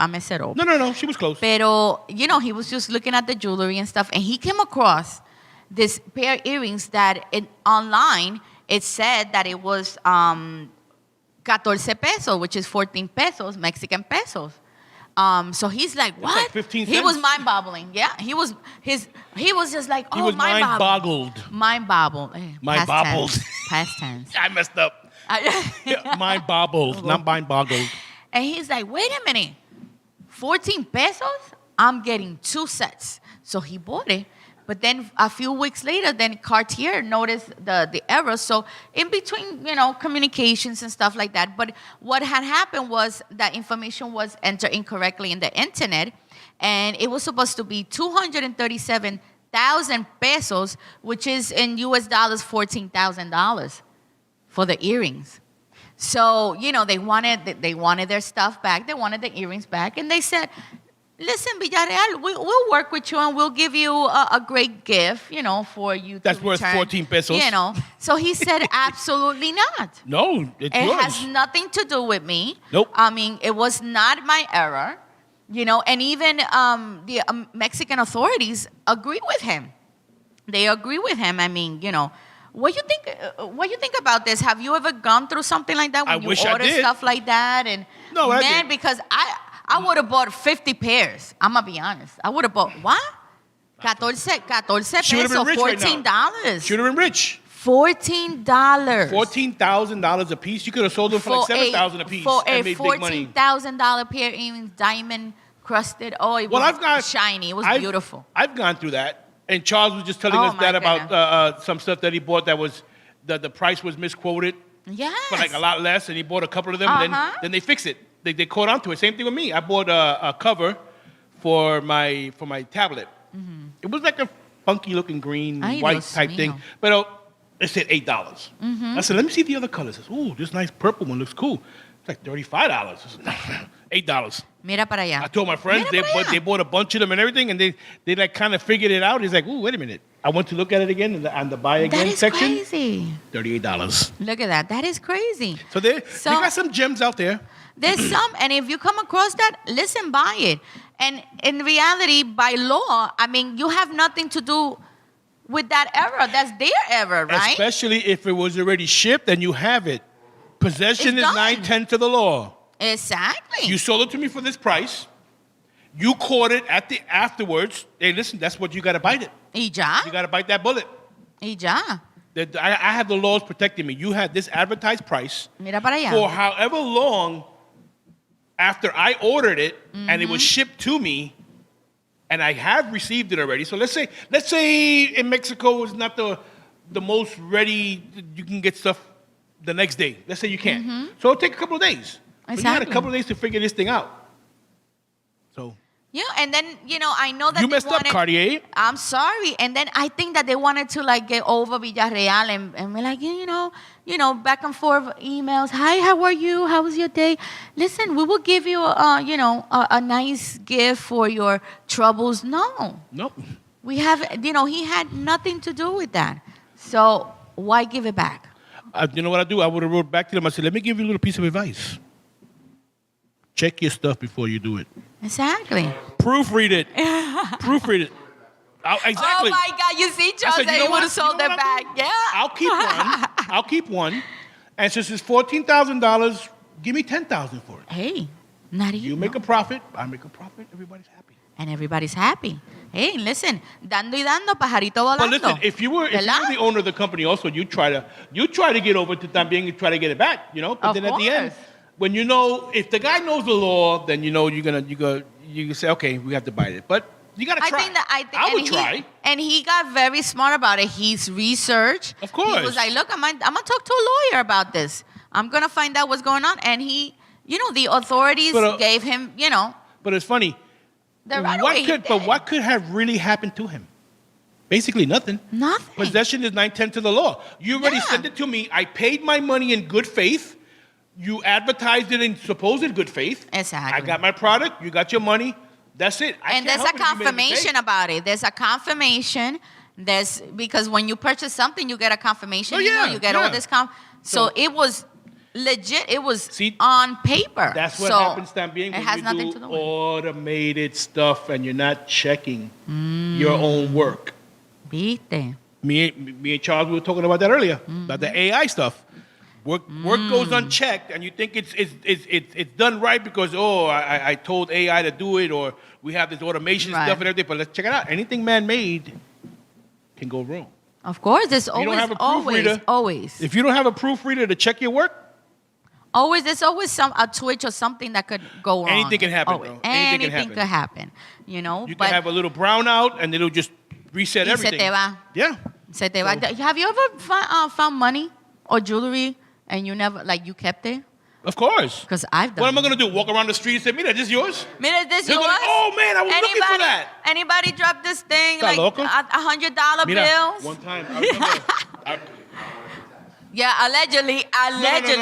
messed it up. No. She was close. Pero, he was just looking at the jewelry and stuff, and he came across this pair of earrings that online, it said that it was 14 pesos, which is 14 pesos, Mexican pesos. So he's like, what? Like 15 cents? He was mind-boggling. Yeah, he was just like, he was mind-boggled. Mind-boggled. Mind-boggled. Past tense. I messed up. Mind-boggled, not mind-boggled. And he's like, wait a minute, 14 pesos? I'm getting 2 sets. So he bought it. But then a few weeks later, then Cartier noticed the error. So in between, communications and stuff like that. But what had happened was that information was entered incorrectly in the internet. And it was supposed to be 237,000 pesos, which is in US dollars, $14,000 for the earrings. So, they wanted their stuff back. They wanted the earrings back. And they said, listen, Villarreal, we'll work with you and we'll give you a great gift, for you That's to worth return, 14 pesos. So he said, absolutely not. No, it yours. Has nothing to do with me. Nope. I mean, it was not my error, and even the Mexican authorities agree with him. They agree with him. I mean, what you think about this? Have you ever gone through something like that when you order stuff like that? And no, man, because I would have bought 50 pairs. I'm gonna be honest. I would have bought what? 14 pesos, $14. Should have been rich. $14. $14,000 a piece. You could have sold them for like $7,000 a piece and made big money. $14,000 pair of earrings, diamond crusted. Oh, it was shiny. It was beautiful. I've gone through that. And Charles was just telling us that about some stuff that he bought that was the price was misquoted. Yes. For like a lot less, and he bought a couple of them, and then they fix it. They caught on to it. Same thing with me. I bought a cover for my tablet. Mm-hmm. It was like a funky looking green, white type thing. But it said $8. Mm-hmm. I said, let me see the other colors. I said, ooh, this nice purple one looks cool. It's like $35. $8. Mira para allá. I told my friends they bought a bunch of them and everything, and they like kind of figured it out. He's like, ooh, wait a minute. I went to look at it again on the buy again section. That is crazy. $38. Look at that. That is crazy. So they got some gems out there. There's some, and if you come across that, listen, buy it. And in reality, by law, I mean, you have nothing to do with that error. That's their error, right? Especially if it was already shipped and you have it. Possession is 9/10 of the law. Exactly. You sold it to me for this price. You caught it afterwards. Hey, listen, that's what you got to bite it. Y ya. You got to bite that bullet. Y ya. I have the laws protecting me. You had this advertised price Mira para allá. for however long after I ordered it and it was shipped to me, and I have received it already. So let's say in Mexico is not the most ready. You can get stuff the next day. Let's say you can't. So it'll take a couple of days. Exactly. But you had a couple of days to figure this thing out. So. Yeah, and then, I know that you messed up, Cartier. I'm sorry. And then I think that they wanted to, get over Villarreal and be like, back and forth emails. Hi, how are you? How was your day? Listen, we will give you, a nice gift for your troubles. No. Nope. We have, he had nothing to do with that. So why give it back? You know what I do? I would have wrote back to them. I said, let me give you a little piece of advice. Check your stuff before you do it. Exactly. Proofread it. Proofread it. Exactly. Oh my God! You see, Charles, said he would have sold that back. Yeah. I'll keep one. And since it's $14,000, give me $10,000 for it. Hey, not even. You make a profit. I make a profit. Everybody's happy. And everybody's happy. Hey, listen, dando y dando, pajarito volando. But listen, if you were the owner of the company, also you try to get over to también and try to get it back. But of then course. At the end, when if the guy knows the law, then you can say, okay, we have to buy it. But you got to try. I would try. And he got very smart about it. He's researched. Of course. He was like, look, I'm going to talk to a lawyer about this. I'm going to find out what's going on. And he, the authorities gave him, But it's funny. What could have really happened to him? Basically nothing. Nothing. Possession is 9/10 of the law. You already sent it to me. I paid my money in good faith. You advertised it in supposed good faith. Exactly. I got my product. You got your money. That's it. And there's a confirmation about it. There's a confirmation. Because when you purchase something, you get a confirmation. You get all this So it was legit. It was on paper. That's what happens también it has when nothing you to do do with automated stuff and you're not checking your own work. Viste. Me and Charles, we were talking about that earlier, about the AI stuff. Work goes unchecked, and you think it's done right because I told AI to do it, or we have this automation stuff and everything. But let's check it out. Anything man-made can go wrong. Of course, there's If you don't have a proofreader, always. If you don't have a proofreader to check your work, there's always a twitch or something that could go wrong. Anything can happen, bro. Anything could happen. You can have a little brownout, and it'll just reset everything. Se te va. Yeah. Se te va. Have you ever found money or jewelry and you never, you kept it? Of course. Because I've done. What am I going to do? Walk around the street and say, "Mira, this is yours?" Mira, this yours? Oh man, I was looking for that. Anybody dropped this thing loco? $100 bills? One time, I remember. Yeah, allegedly.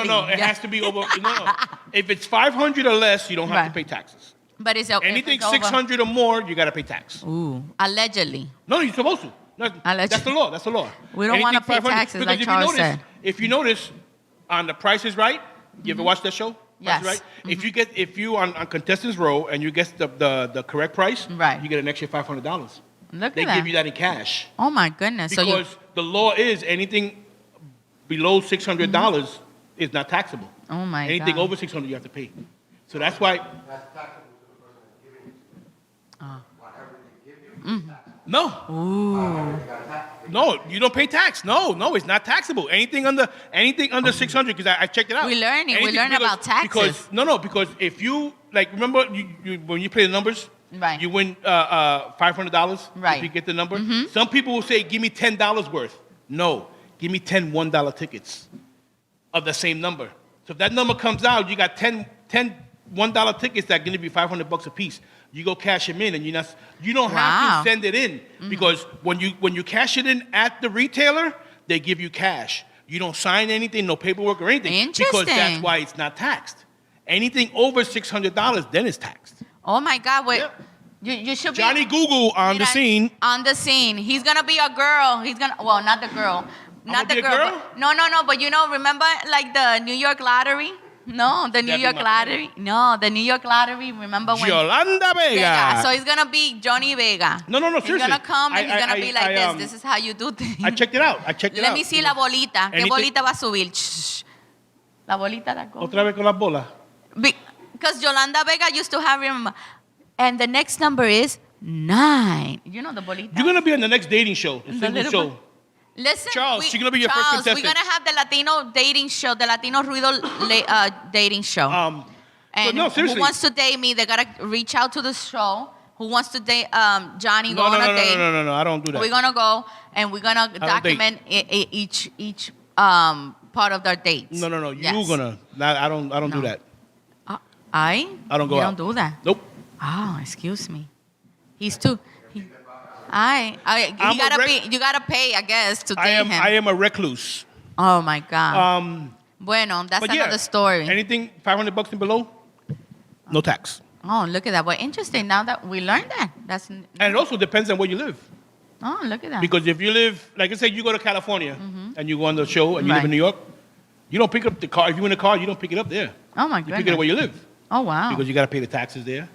No. It has to be over. No. If it's 500 or less, you don't have to pay taxes. But it's anything 600 or more, you got to pay tax. Ooh, allegedly. No, you're supposed to. No, that's the law. That's the law. We don't want to pay taxes, like Charles said. If you notice, on The Price is Right, you ever watch that show? Yes. Right? If you on Contestants Row and you guess the correct price, you get an extra $500. Look at that. They give you that in cash. Oh my goodness! Because the law is anything below $600 is not taxable. Oh my God! Anything over $600 you have to pay. So that's why. That's taxable whatever they give you. No. Ooh. No, you don't pay tax. No, it's not taxable. Anything under 600, because I checked it out. We learn about taxes. Because if you remember you when you play the numbers, right? You win $500, right? If you get the number. Some people will say, "Give me $10 worth." No, give me 10 $1 tickets of the same number. So if that number comes out, you got 10 $1 tickets that are going to be $500 a piece. You go cash them in, and you don't have to send it in because when you cash it in at the retailer, they give you cash. You don't sign anything, no paperwork or anything, because that's why it's not taxed. Anything over $600, then it's taxed. Oh my God! Wait, you should be Johnny Google on the scene. On the scene, he's gonna be a girl. Not the girl, not the girl. No. But remember the New York lottery. No, the New York lottery. No, the New York lottery. Remember when Yolanda Vega. So he's gonna be Johnny Vega. No, seriously. He's gonna come and he's gonna be like this. This is how you do things. I checked it out. Let me see la bolita. ¿Qué bolita va a subir? Shh. La bolita that goes. Otra vez con las bolas. Because Yolanda Vega used to have, remember, and the next number is 9. You know the bolita. You're gonna be on the next dating show. The single show. Listen, Charles, she's going to be your first contestant. We're going to have the Latino dating show, the Latino Rudio dating show. And seriously. Who wants to date me, they got to reach out to the show. Who wants to date Johnny, go on a date. No, I don't do that. We're going to go, and we're going to document each part of their dates. No, you're going to. I don't do that. I don't go you out. don't do that? Nope. Oh, excuse me. He's too... you gotta pay, I guess, to date him. I am a recluse. Oh my God. Bueno, that's another story. Anything $500 and below, no tax. Oh, look at that. Well, interesting. Now that we learned that, and it also depends on where you live. Oh, look at that. Because if you live, like I said, you go to California and you go on the show and you live in New York, you don't pick up the car. If you in a car, you don't pick it up there. Oh my goodness. You pick it up where you live. Oh wow. Because you got to pay the taxes there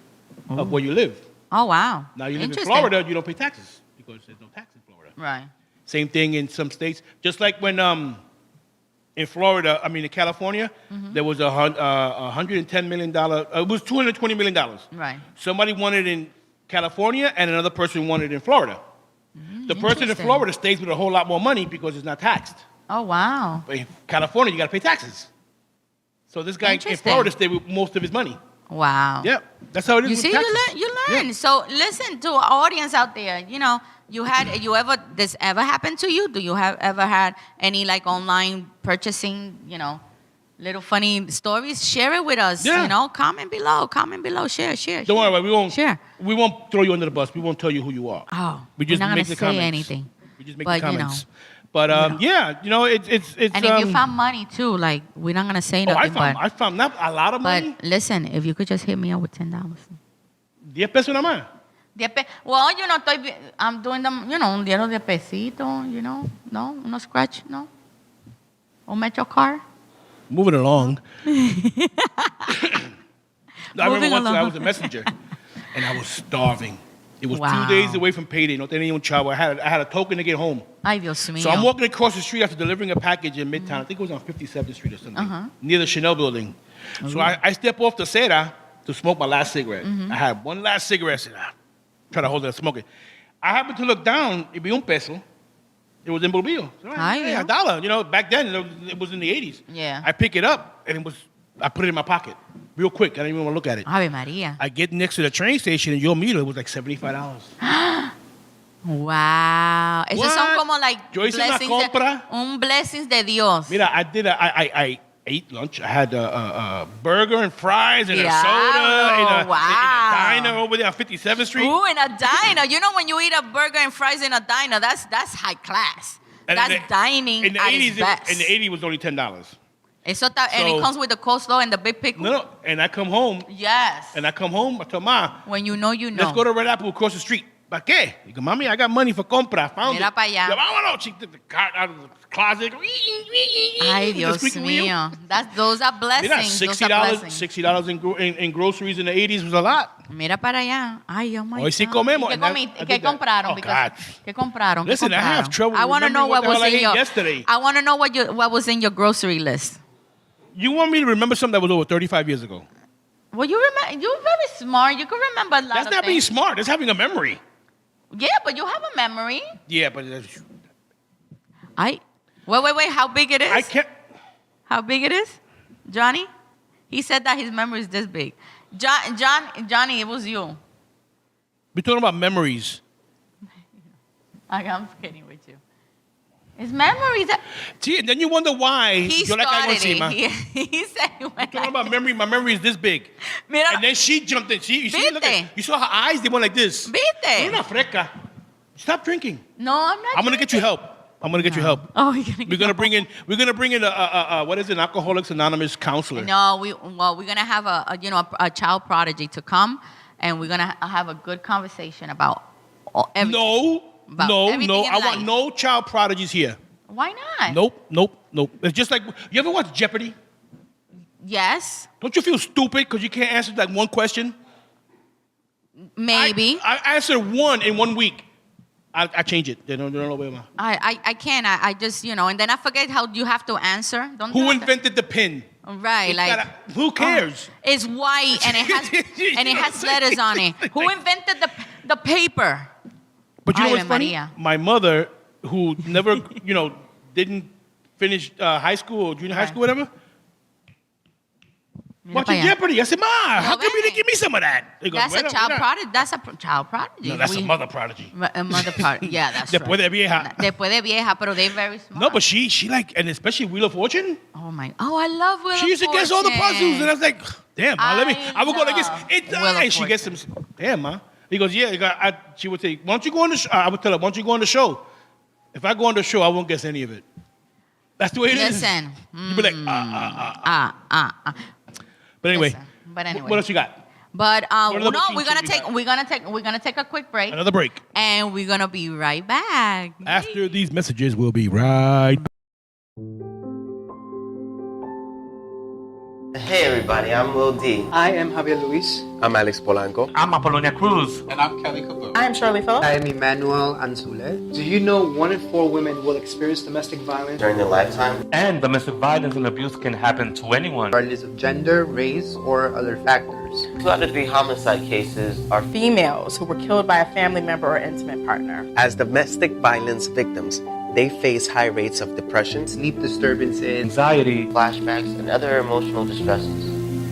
of where you live. Oh, wow. Now, you live in Florida, you don't pay taxes because there's no tax in Florida. Right. Same thing in some states. Just like when in California, there was $110 million. It was $220 million. Right. Somebody wanted it in California, and another person wanted it in Florida. The person in Florida stays with a whole lot more money because it's not taxed. Oh, wow. But in California, you got to pay taxes. So this guy in Florida stayed with most of his money. Wow. Yeah, that's how it is. You see, you learn. Yeah. So listen to our audience out there. This ever happened to you? Do you have ever had any online purchasing? Little funny stories. Share it with us. Yeah. Comment below. Share. Don't worry, we won't. Share. We won't throw you under the bus. We won't tell you who you are. Oh, we just we're not make gonna the comments. Say anything. We just make the comments. But yeah, you know, it's. And if you found money too, like we're not gonna say Oh, nothing. I found not a lot of money. But listen, if you could just hit me up with $10. 10 pesos nada más. Well, you know, I'm doing them, you know, un dinero de pesito, you know, no scratch, no. O metro car. Moving along. I remember Moving once I along. was a messenger, and I was starving. It was Wow. 2 days away from payday. No tenía un chavo. I had a token to get home. Ay, Dios mío. So I'm walking across the street after delivering a package in Midtown. I think it was on 57th Street or something, near the Chanel building. So I step off the acera to smoke my last cigarette. I had one last cigarette. I said, try to hold it and smoke it. I happened to look down. It be un peso. It was in Bolillo. So Ay, a dollar. You know, back then it was in the 80s. Yeah. I pick it up and I put it in my pocket real quick. I didn't even want to look at it. Ave María. I get next to the train station and you'll meet it was like $75. Wow. Esos What? son como like Yo hice una compra. blessings de Dios. Mira, I ate lunch. I had a burger and fries and a Yeah. soda in Wow. a diner over there on 57th Street. Ooh, in a diner. You know when you eat a burger and fries in a diner, that's high class. And That's in the- dining in the at 80s, its best. in the 80s, it was only $10. And it So- comes with the coleslaw and the big pickle. No, and I come home, Yes. I tell Ma, When you know, you know. let's go to Red Apple across the street. ¿Para qué? Digo, mami, I got money for compra. I found Mira it. pa' allá. Yo, vámonos. She took the cart out of the closet. Ay, With the Dios squeaky wheel. mío. Those are blessings. Mira, Those are blessings. $60 in groceries in the 80s was a lot. Mira para allá. Ay, oh my Hoy sí God. comemos, ¿Y and that- I ¿Qué did that. compraron? Oh, Because- God. ¿Qué compraron? ¿Qué Listen, I have compraron? trouble I want to know remembering what what the was hell I in ate your. yesterday. I want to know what was in your grocery list. You want me to remember something that was over 35 years ago? Well, you remember. You're very smart. You can remember a lot That's of not being things. smart. That's having a memory. Yeah, but you have a memory. Yeah, but Wait. How big it is? I can't. How big it is, Johnny? He said that his memory is this big. Johnny, it was you. We're talking about memories. I'm kidding with you. His memories. See, and then you wonder why. He Yo la caigo started encima. it. He said he went Talking about memory, my memory is this big. Mira, And then she jumped in. You see, look Viste. you saw her eyes, they went like this. Viste. You're not freca. Stop drinking. No, I'm not. I'm gonna get you help. I'm gonna get you help. Oh, you're gonna We're gonna bring in a what is it, an Alcoholics Anonymous counselor. No, we're gonna have a child prodigy to come, and we're gonna have a good conversation about everything. No. everything in I want life. no child prodigies here. Why not? Nope. It's just like, you ever watch Jeopardy? Yes, Don't you feel stupid because you can't answer like one question? maybe. I answered one in 1 week. I change it. They don't know where I can. I just and then I forget how you have to answer. Don't you Who have to- invented the pin? Right, It's like who cares? it's white and it has You know what I'm saying? letters on it. Who invented the paper? But you know Ave what's funny? Maria. My mother, who never, didn't finish high school or junior high school, whatever, Mira watching pa' allá. Jeopardy. I said, Ma, how come you ven. didn't give me some of that? They go, That's a "Bueno, child mira." prodigy. That's a child prodigy. No, that's a mother prodigy. A mother prodigy. Yeah, that's Después right. de vieja. Después de vieja, pero they're very smart. No, but she like, and especially Wheel of Fortune, Oh, I love Wheel she used to guess all the puzzles, and I was like, damn, Ma, I would go like this. love It's Wheel of and she gets some, damn, Ma. He goes, yeah. She would say, why don't you go on the show? I would tell her, why don't you go on the show? If I go on the show, I won't guess any of it. That's the way it is. Listen. You'd be like, But anyway, Listen. But anyway. what else you got? But are the no, machines we're gonna you take got? we're gonna take a quick break, Another break. and we're gonna be right back. After these messages, we'll be right back. Hey everybody, I'm Lil D. I am Javier Luis. I'm Alex Polanco. I'm Apollonia Cruz. And I'm Kelly Cooper. I am Shirley Phillips. I am Emmanuel Anzule. Do you know 1 in 4 women will experience domestic violence? During their lifetime, And domestic violence and abuse can happen to anyone. Regardless of gender, race, or other factors. 2 out of 3 homicide cases are Females who were killed by a family member or intimate partner. As domestic violence victims, they face high rates of depression, Sleep disturbances, Anxiety. flashbacks and other emotional distresses.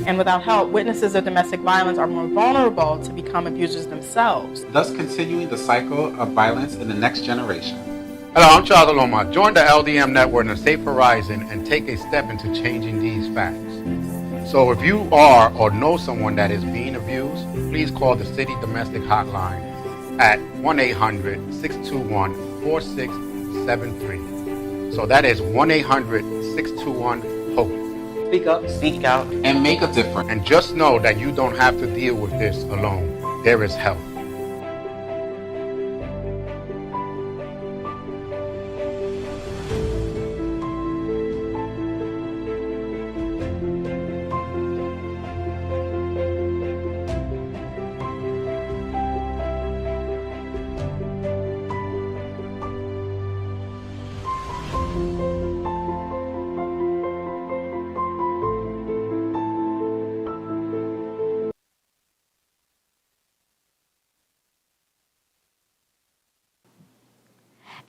And without help, witnesses of domestic violence are more vulnerable to become abusers themselves. thus continuing the cycle of violence in the next generation. Hello, I'm Charles Aloma. Join the LDM network and Safe Horizon and take a step into changing these facts. So if you are or know someone that is being abused, please call the City Domestic Hotline at 1-800-621-4673. So that is 1-800-621-HOPE. Speak up. Speak out. And make a difference. And just know that you don't have to deal with this alone. There is help.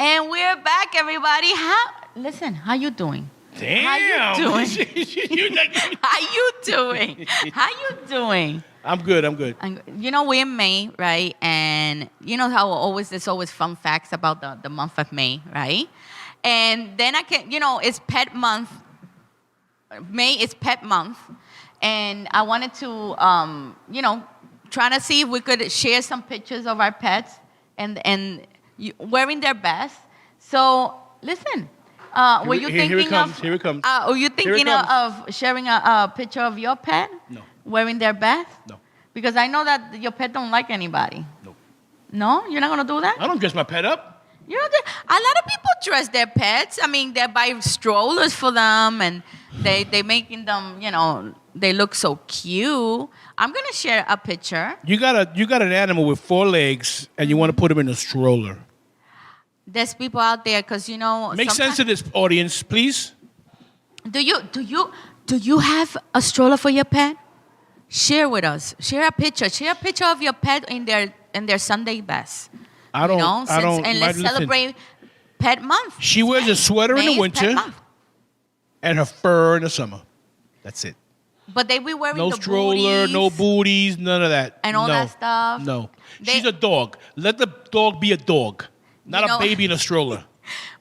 And we're back, everybody. Listen, how you doing? Damn. How you doing? You like- How you doing? How you doing? I'm good. I'm good. You know, we're in May, right? And you know how there's always fun facts about the month of May, right? And then it's pet month. May is pet month. And I wanted to, try to see if we could share some pictures of our pets and wearing their best. So, listen, were you thinking Here it comes. of... Here it comes. Were you thinking of sharing a picture of your pet? No. Wearing their best? No. Because I know that your pet don't like anybody. No. No? You're not going to do that? I don't dress my pet up. You know, a lot of people dress their pets. I mean, they buy strollers for them, and they making them, they look so cute. I'm going to share a picture. You got an animal with 4 legs, and you want to put him in a stroller. There's people out there because Make sense to this audience, please. Do you have a stroller for your pet? Share with us. Share a picture. Share a picture of your pet in their Sunday best. I don't. And let's celebrate Pet Month. She wears a sweater in May the is winter Pet Month. and her fur in the summer. That's it. But they be wearing No the stroller, booties no booties, none of that. and all No. that stuff. No. She's a dog. Let the dog be a dog, not a baby in a stroller.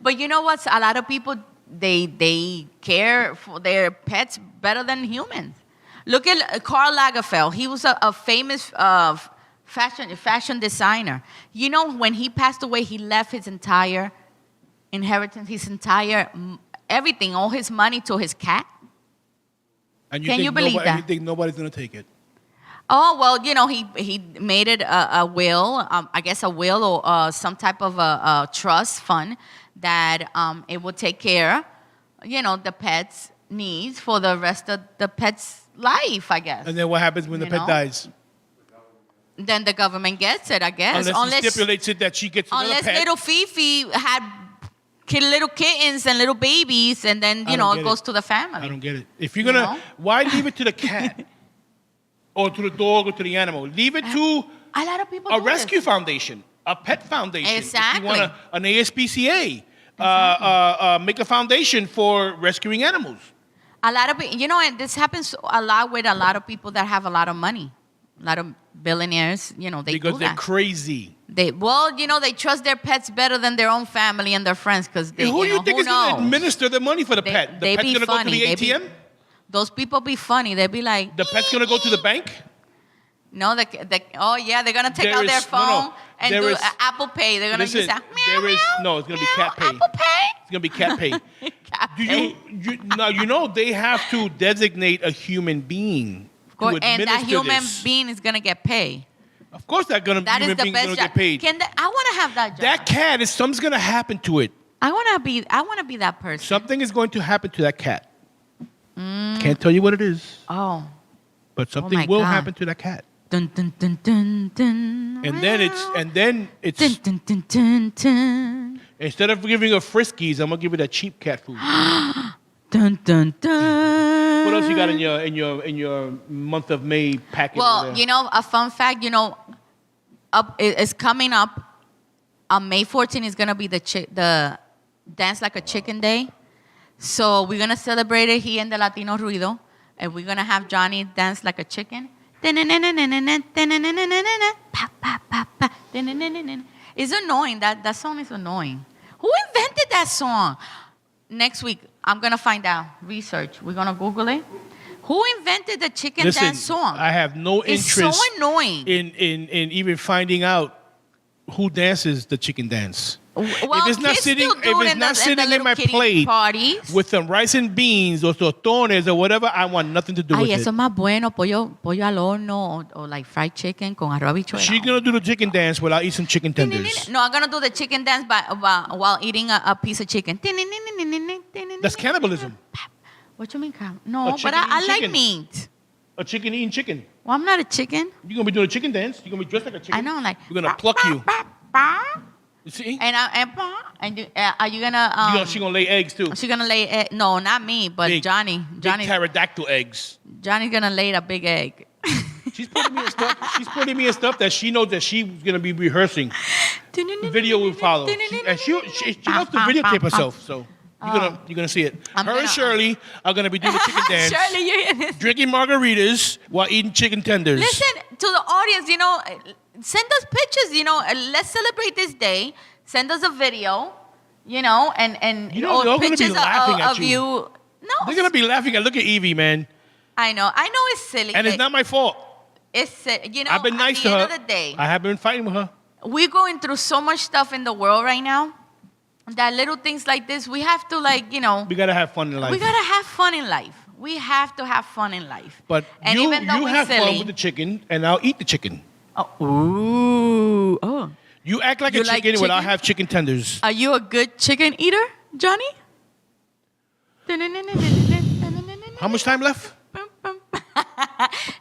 But you know what? A lot of people, they care for their pets better than humans. Look at Karl Lagerfeld. He was a famous fashion designer. You know, when he passed away, he left his entire inheritance, his entire everything, all his money to his cat. And Can you believe that? You think nobody's going to take it? Oh, well, he made it a will, I guess a will or some type of a trust fund that it will take care, the pet's needs for the rest of the pet's life, I guess. And then what happens when the pet dies? Then the government gets it, I guess. Unless he stipulates it that she gets another pet. Unless little Fifi had little kittens and little babies, and then, it goes to the family. I don't get it. If you're going to, why leave it to the cat? Or to the dog or to the animal? Leave it to a lot of people a rescue foundation, a pet foundation. Exactly. If you want an ASPCA, make a foundation for rescuing animals. A lot of and this happens a lot with a lot of people that have a lot of money, a lot of billionaires. They because do they're that. crazy. They trust their pets better than their own family and their friends because they. Who do you think is going knows? to administer the money for the pet? The pet's going to go to the ATM. Those people be funny. They be like, the pet's going to go to the bank. No, they're gonna take out their phone and do Apple Pay. They're gonna use that. It's gonna be cat pay. Apple Pay. It's gonna be cat pay. Now they have to designate a human being to administer and that human this. being is gonna get paid. Of course, that human being is gonna get paid. I want to have that job. That cat something's gonna happen to it. I want to be that person. Something is going to happen to that cat. Can't tell you what it is. Oh. But something will happen to that cat. Dun, dun, dun, dun, dun, and then it's dun, dun, dun, dun, dun. Instead of giving her Friskies, I'm gonna give her that cheap cat food. Dun, dun, dun. What else you got in your month of May package? Well, a fun fact. It's coming up. On May 14th is gonna be the Dance Like a Chicken Day. So we're gonna celebrate it here in the Latino Rudio, and we're gonna have Johnny dance like a chicken. It's annoying. That song is annoying. Who invented that song? Next week, I'm going to find out. Research. We're going to Google it. Who invented the chicken dance song? I have no interest it's so annoying. in even finding out who dances the chicken dance. Well, if it's not kids sitting, still do if it it's in not the sitting in little my kiddie plate parties. with some rice and beans or tostones or whatever, I want nothing to do Ay, with eso it. es más bueno, pollo al horno or like fried chicken con arroz habichuela. She's gonna do the chicken dance while I eat some chicken tenders. No, I'm gonna do the chicken dance while eating a piece of chicken. That's cannibalism. What you mean, no, chicken but I eating like chicken. meat. A chicken eating chicken. Well, I'm not a chicken. You're gonna be doing a chicken dance. You're gonna be dressed like a chicken. I know, like we're gonna pluck you. You see? And are you gonna? She gonna lay eggs too. She's gonna lay no, not me, but Big- Johnny. Big pterodactyl eggs. Johnny's gonna lay a big egg. She's putting me in stuff. She's putting me in stuff that she knows that she's gonna be rehearsing. Video will follow. And she loves to videotape herself. So you're gonna see it. Her and Shirley are gonna be doing the chicken dance, Shirley, you're drinking margaritas while eating chicken tenders. Listen to the audience. Send us pictures. Let's celebrate this day. Send us a video. And they're gonna be pictures laughing at of you. you. No, They're gonna be laughing at. Look at Evie, man. I know it's silly. And it's not my fault. It's I've been nice at to the her. end of the day, I have been fighting with her. we're going through so much stuff in the world right now that little things like this, we have to We gotta have fun in life. we gotta have fun in life. We have to have fun in life. But And you even though we're have fun silly- with the chicken, and I'll eat the chicken. Oh. You act like You a like chicken when I chicken? have chicken tenders. Are you a good chicken eater, Johnny? How much time left?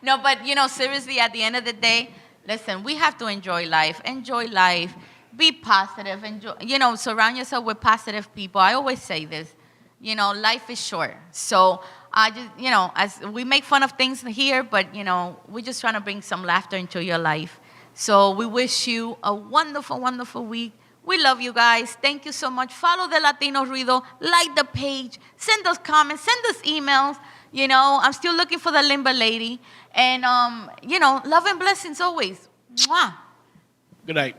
No, but seriously, at the end of the day, listen, we have to enjoy life. Enjoy life. Be positive. Enjoy. Surround yourself with positive people. I always say this. Life is short. So I just, as we make fun of things here, but we're just trying to bring some laughter into your life. So we wish you a wonderful, wonderful week. We love you guys. Thank you so much. Follow the Latino Rudio. Like the page. Send us comments. Send us emails. I'm still looking for the limber lady. And, love and blessings always. Mwah. Good night.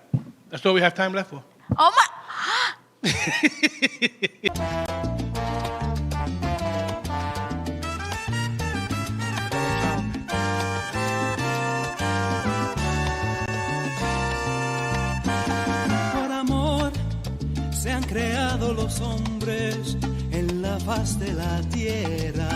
That's all we have time left for. Oh, my. Por amor se han creado los hombres en la faz de la tierra.